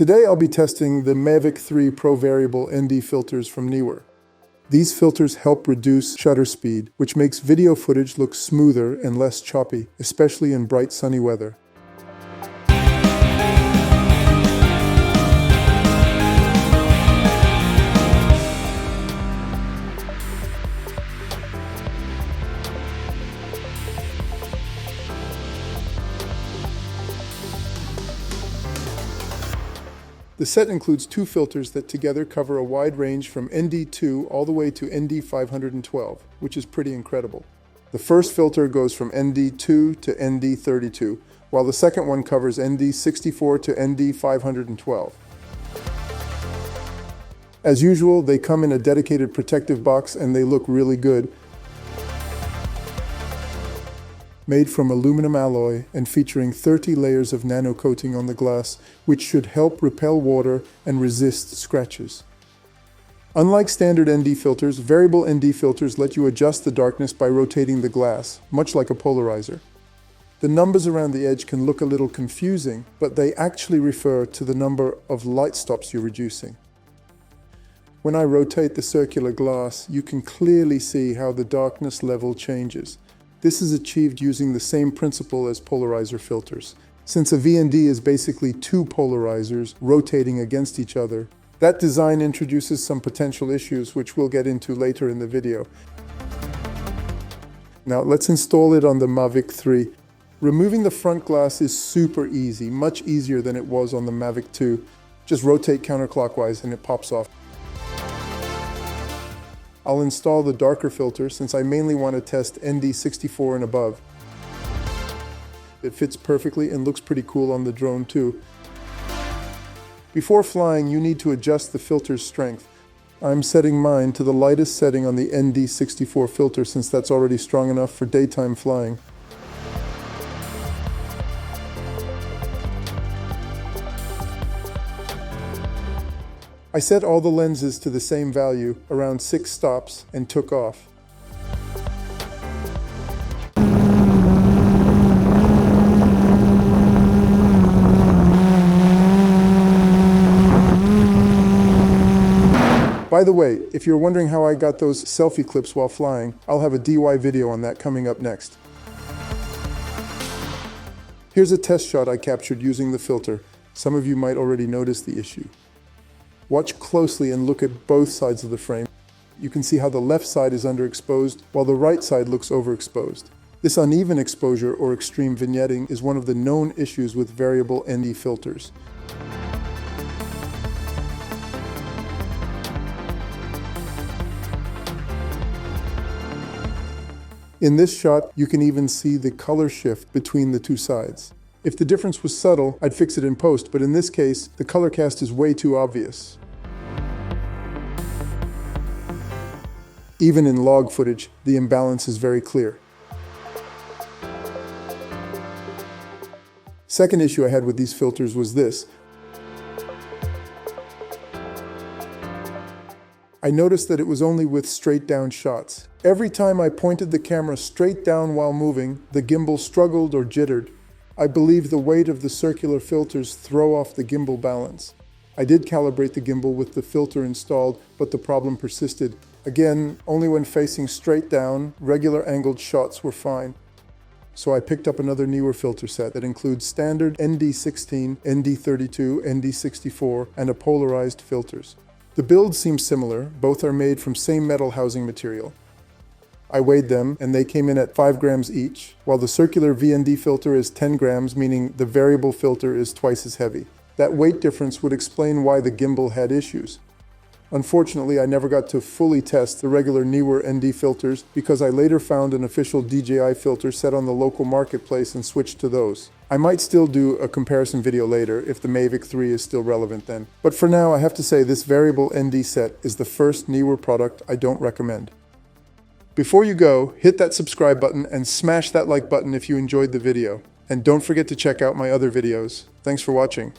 Today I'll be testing the Mavic 3 Pro Variable ND filters from Neewer. These filters help reduce shutter speed, which makes video footage look smoother and less choppy, especially in bright sunny weather. The set includes two filters that together cover a wide range from ND2 all the way to ND512, which is pretty incredible. The first filter goes from ND2 to ND32, while the second one covers ND64 to ND512. As usual, they come in a dedicated protective box and they look really good. Made from aluminum alloy and featuring 30 layers of nano coating on the glass, which should help repel water and resist scratches. Unlike standard ND filters, variable ND filters let you adjust the darkness by rotating the glass, much like a polarizer. The numbers around the edge can look a little confusing, but they actually refer to the number of light stops you're reducing. When I rotate the circular glass, you can clearly see how the darkness level changes. This is achieved using the same principle as polarizer filters. Since a VND is basically two polarizers rotating against each other, that design introduces some potential issues which we'll get into later in the video. Now let's install it on the Mavic 3. Removing the front glass is super easy, much easier than it was on the Mavic 2. Just rotate counterclockwise and it pops off. I'll install the darker filter since I mainly want to test ND64 and above. It fits perfectly and looks pretty cool on the drone too. Before flying, you need to adjust the filter's strength. I'm setting mine to the lightest setting on the ND64 filter since that's already strong enough for daytime flying. I set all the lenses to the same value, around 6 stops, and took off. By the way, if you're wondering how I got those selfie clips while flying, I'll have a DIY video on that coming up next. Here's a test shot I captured using the filter. Some of you might already notice the issue. Watch closely and look at both sides of the frame. You can see how the left side is underexposed while the right side looks overexposed. This uneven exposure or extreme vignetting is one of the known issues with variable ND filters. In this shot, you can even see the color shift between the two sides. If the difference was subtle, I'd fix it in post, but in this case, the color cast is way too obvious. Even in log footage, the imbalance is very clear. Second issue I had with these filters was this. I noticed that it was only with straight down shots. Every time I pointed the camera straight down while moving, the gimbal struggled or jittered. I believe the weight of the circular filters throw off the gimbal balance. I did calibrate the gimbal with the filter installed, but the problem persisted. Again, only when facing straight down, regular angled shots were fine. So I picked up another Neewer filter set that includes standard ND16, ND32, ND64, and a polarized filters. The builds seem similar, both are made from same metal housing material. I weighed them and they came in at 5 grams each, while the circular VND filter is 10 grams, meaning the variable filter is twice as heavy. That weight difference would explain why the gimbal had issues. Unfortunately, I never got to fully test the regular Neewer ND filters because I later found an official DJI filter set on the local marketplace and switched to those. I might still do a comparison video later if the Mavic 3 is still relevant then. But for now, I have to say this variable ND set is the first Neewer product I don't recommend. Before you go, hit that subscribe button and smash that like button if you enjoyed the video. And don't forget to check out my other videos. Thanks for watching.